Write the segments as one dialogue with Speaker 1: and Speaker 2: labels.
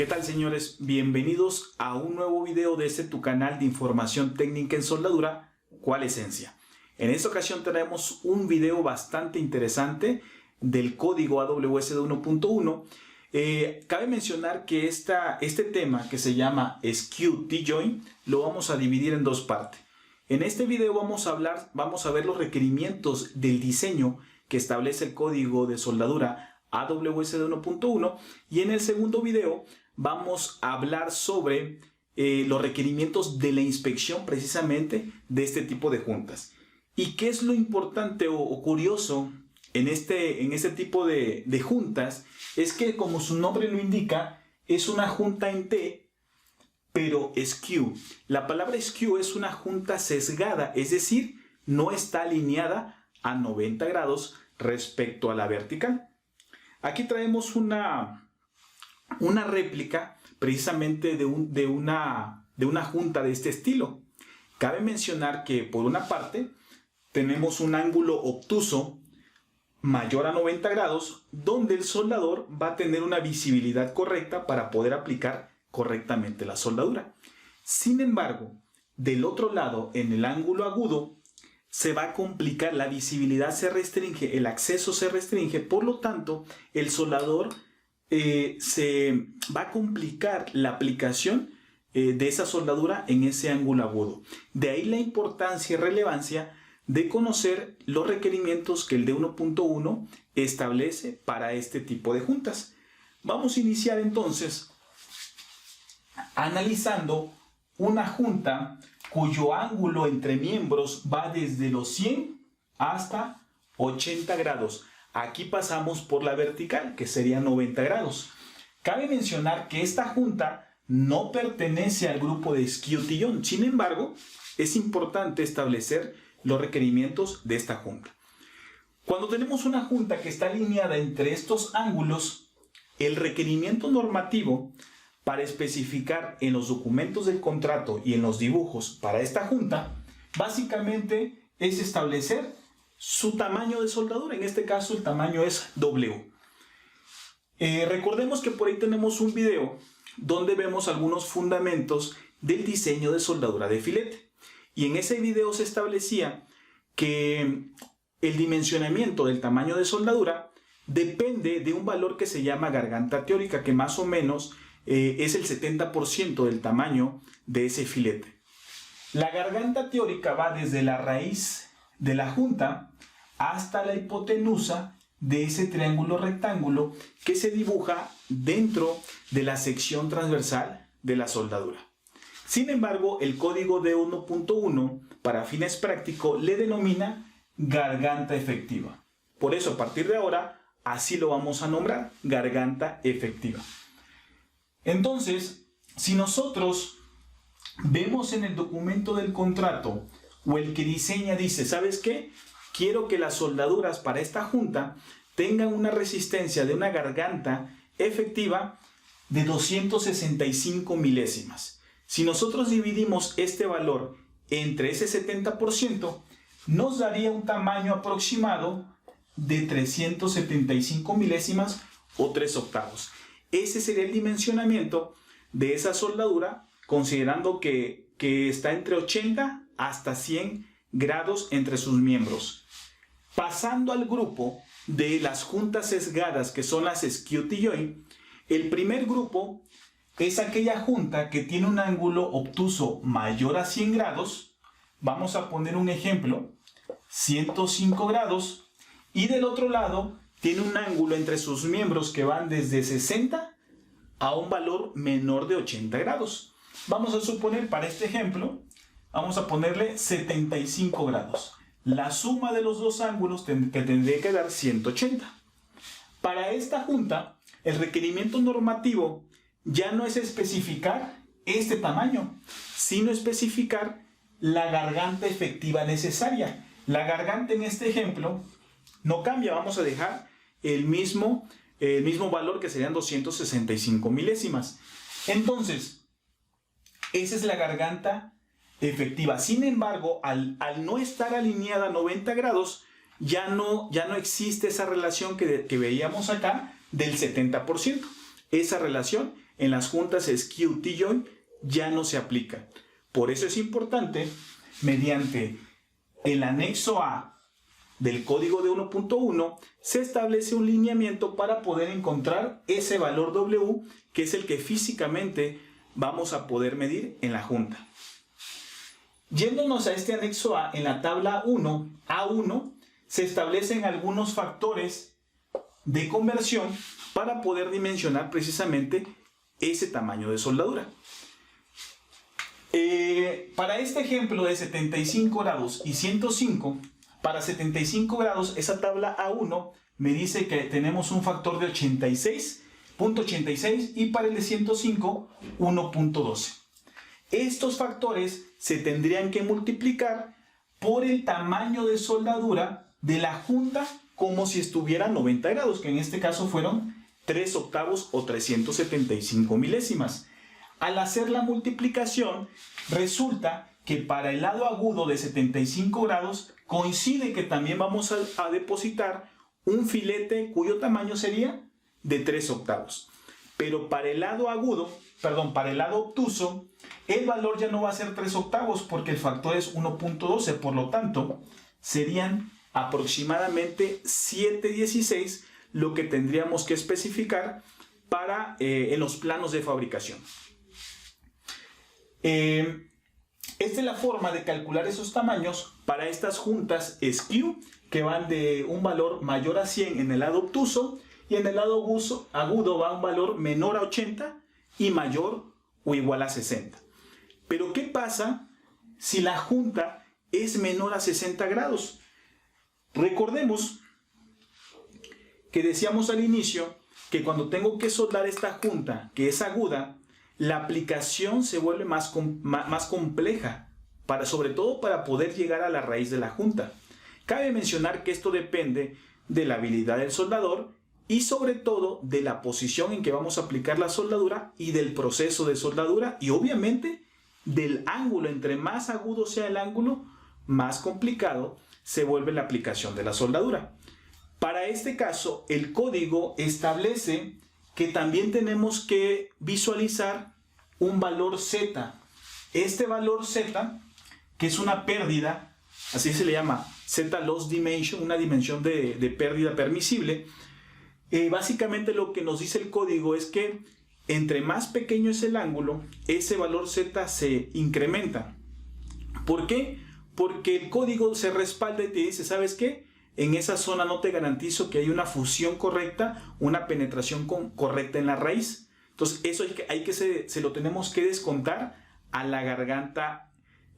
Speaker 1: ¿Qué tal, señores? Bienvenidos a un nuevo video de tu canal de información técnica en soldadura, Qualesencia. En esta ocasión tenemos un video bastante interesante del código AWS de 1.1. Cabe mencionar que este tema, que se llama SKU T-Join, lo vamos a dividir en dos partes. En este video vamos a ver los requerimientos del diseño que establece el código de soldadura AWS de 1.1, y en el segundo video vamos a hablar sobre los requerimientos de la inspección precisamente de este tipo de juntas. ¿Y qué es lo importante o curioso en este tipo de juntas? Es que, como su nombre lo indica, es una junta en T, pero SKU. La palabra SKU es una junta sesgada, es decir, no está alineada a 90 grados respecto a la vertical. Aquí traemos una réplica precisamente de una junta de este estilo. Cabe mencionar que, por una parte, tenemos un ángulo obtuso mayor a 90 grados, donde el soldador va a tener una visibilidad correcta para poder aplicar correctamente la soldadura. Sin embargo, del otro lado, en el ángulo agudo, se va a complicar, la visibilidad se restringe, el acceso se restringe, por lo tanto, el soldador se va a complicar la aplicación de esa soldadura en ese ángulo agudo. De ahí la importancia y relevancia de conocer los requerimientos que el D1.1 establece para este tipo de juntas. Vamos a iniciar entonces analizando una junta cuyo ángulo entre miembros va desde los 100 hasta 80 grados. Aquí pasamos por la vertical, que sería 90 grados. Cabe mencionar que esta junta no pertenece al grupo de SKU T-Join. Sin embargo, es importante establecer los requerimientos de esta junta. Cuando tenemos una junta que está alineada entre estos ángulos, el requerimiento normativo para especificar en los documentos del contrato y en los dibujos para esta junta, básicamente es establecer su tamaño de soldadura. En este caso el tamaño es W. Recordemos que por ahí tenemos un video donde vemos algunos fundamentos del diseño de soldadura de filete. Y en ese video se establecía que el dimensionamiento del tamaño de soldadura depende de un valor que se llama garganta teórica, que más o menos es el 70% del tamaño de ese filete. La garganta teórica va desde la raíz de la junta hasta la hipotenusa de ese triángulo rectángulo que se dibuja dentro de la sección transversal de la soldadura. Sin embargo, el código de 1.1 para fines prácticos le denomina garganta efectiva. Por eso, a partir de ahora, así lo vamos a nombrar, garganta efectiva. Entonces, si nosotros vemos en el documento del contrato o el que diseña dice, ¿sabes qué? Quiero que las soldaduras para esta junta tengan una resistencia de una garganta efectiva de 265 milésimas. Si nosotros dividimos este valor entre ese 70%, nos daría un tamaño aproximado de 375 milésimas o 3 octavos. Ese sería el dimensionamiento de esa soldadura, considerando que está entre 80 hasta 100 grados entre sus miembros. Pasando al grupo de las juntas sesgadas, que son las SKU T-Join, el primer grupo es aquella junta que tiene un ángulo obtuso mayor a 100 grados. Vamos a poner un ejemplo, 105 grados, y del otro lado tiene un ángulo entre sus miembros que van desde 60 a un valor menor de 80 grados. Vamos a suponer, para este ejemplo, vamos a ponerle 75 grados. La suma de los dos ángulos que tendría que dar 180. Para esta junta, el requerimiento normativo ya no es especificar este tamaño, sino especificar la garganta efectiva necesaria. La garganta en este ejemplo no cambia, vamos a dejar el mismo valor, que serían 265 milésimas. Entonces, esa es la garganta efectiva. Sin embargo, al no estar alineada a 90 grados, ya no existe esa relación que veíamos acá del 70%. Esa relación en las juntas skew T-joint ya no se aplica. Por eso es importante, mediante el anexo A del código de 1.1, se establece un lineamiento para poder encontrar ese valor W, que es el que físicamente vamos a poder medir en la junta. Yéndonos a este anexo A, en la tabla 1, A1, se establecen algunos factores de conversión para poder dimensionar precisamente ese tamaño de soldadura. Para este ejemplo de 75 grados y 105, para 75 grados esa tabla A1 me dice que tenemos un factor de 86.86 y para el de 105 1.12. Estos factores se tendrían que multiplicar por el tamaño de soldadura de la junta como si estuviera a 90 grados, que en este caso fueron 3 octavos o 375 milésimas. Al hacer la multiplicación, resulta que para el lado agudo de 75 grados coincide que también vamos a depositar un filete cuyo tamaño sería de 3 octavos. Pero para el lado para el lado obtuso, el valor ya no va a ser 3 octavos porque el factor es 1.12, por lo tanto, serían aproximadamente 7.16 lo que tendríamos que especificar para en los planos de fabricación. Esta es la forma de calcular esos tamaños para estas juntas skew que van de un valor mayor a 100 en el lado obtuso y en el lado agudo va a un valor menor a 80 y mayor o igual a 60. Pero ¿qué pasa si la junta es menor a 60 grados? Recordemos que decíamos al inicio que cuando tengo que soldar esta junta que es aguda, la aplicación se vuelve más compleja, sobre todo para poder llegar a la raíz de la junta. Cabe mencionar que esto depende de la habilidad del soldador y sobre todo de la posición en que vamos a aplicar la soldadura y del proceso de soldadura y obviamente del ángulo. Entre más agudo sea el ángulo, más complicado se vuelve la aplicación de la soldadura. Para este caso, el código establece que también tenemos que visualizar un valor Z. Este valor Z, que es una pérdida, así se le llama, Z loss dimension, una dimensión de pérdida permisible. Básicamente lo que nos dice el código es que entre más pequeño es el ángulo, ese valor Z se incrementa. ¿Por qué? Porque el código se respalda y te dice, ¿sabes qué? En esa zona no te garantizo que hay una fusión correcta, una penetración correcta en la raíz. Entonces eso se lo tenemos que descontar a la garganta,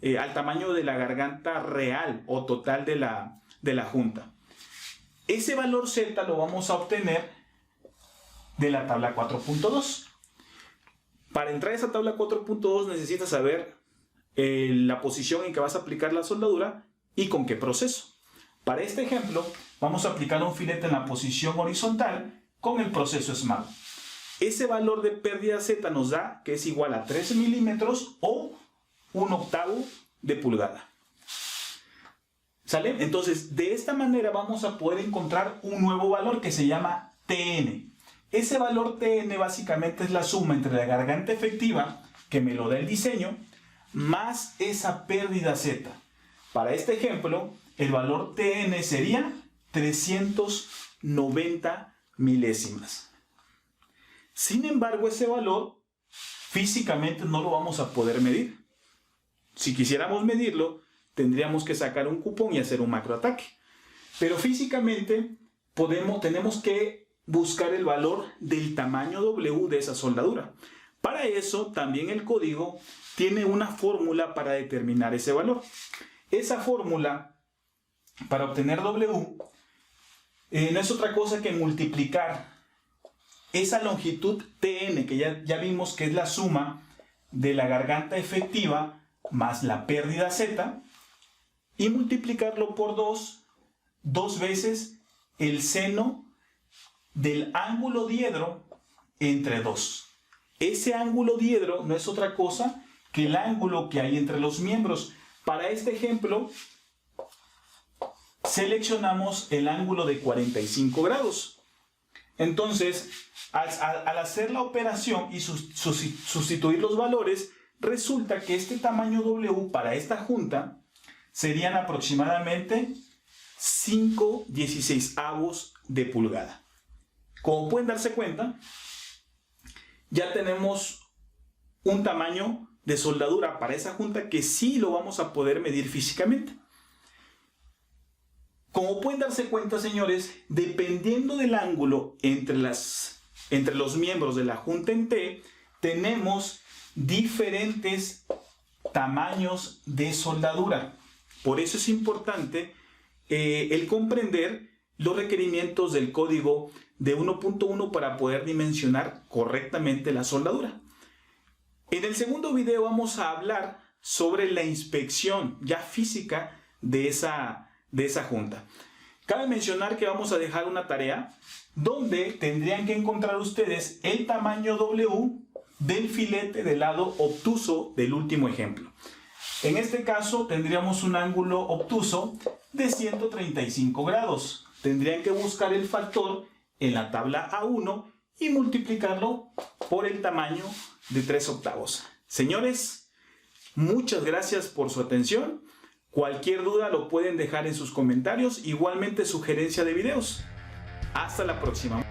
Speaker 1: al tamaño de la garganta real o total de la junta. Ese valor Z lo vamos a obtener de la tabla 4.2. Para entrar a esa tabla 4.2 necesitas saber la posición en que vas a aplicar la soldadura y con qué proceso. Para este ejemplo vamos a aplicar un filete en la posición horizontal con el proceso SMAP. Ese valor de pérdida Z nos da que es igual a 3 milímetros o 1/8 de pulgada. ¿Sale? Entonces, de esta manera vamos a poder encontrar un nuevo valor que se llama TN. Ese valor TN básicamente es la suma entre la garganta efectiva, que me lo da el diseño, más esa pérdida Z. Para este ejemplo, el valor TN sería 390 milésimas. Sin embargo, ese valor físicamente no lo vamos a poder medir. Si quisiéramos medirlo, tendríamos que sacar un cupón y hacer un macroataque. Pero físicamente tenemos que buscar el valor del tamaño W de esa soldadura. Para eso también el código tiene una fórmula para determinar ese valor. Esa fórmula para obtener W no es otra cosa que multiplicar esa longitud TN, que ya vimos que es la suma de la garganta efectiva más la pérdida Z, y multiplicarlo por 2 veces el seno del ángulo diedro entre 2. Ese ángulo diedro no es otra cosa que el ángulo que hay entre los miembros. Para este ejemplo, seleccionamos el ángulo de 45 grados. Entonces, al hacer la operación y sustituir los valores, resulta que este tamaño W para esta junta serían aproximadamente 5/16 de pulgada. Como pueden darse cuenta, ya tenemos un tamaño de soldadura para esa junta que sí lo vamos a poder medir físicamente. Como pueden darse cuenta, señores, dependiendo del ángulo entre los miembros de la junta en T, tenemos diferentes tamaños de soldadura. Por eso es importante el comprender los requerimientos del código de 1.1 para poder dimensionar correctamente la soldadura. En el segundo video vamos a hablar sobre la inspección ya física de esa junta. Cabe mencionar que vamos a dejar una tarea donde tendrían que encontrar ustedes el tamaño W del filete del lado obtuso del último ejemplo. En este caso tendríamos un ángulo obtuso de 135 grados. Tendrían que buscar el factor en la tabla A1 y multiplicarlo por el tamaño de 3/8. Señores, muchas gracias por su atención. Cualquier duda lo pueden dejar en sus comentarios, igualmente sugerencia de videos. Hasta la próxima.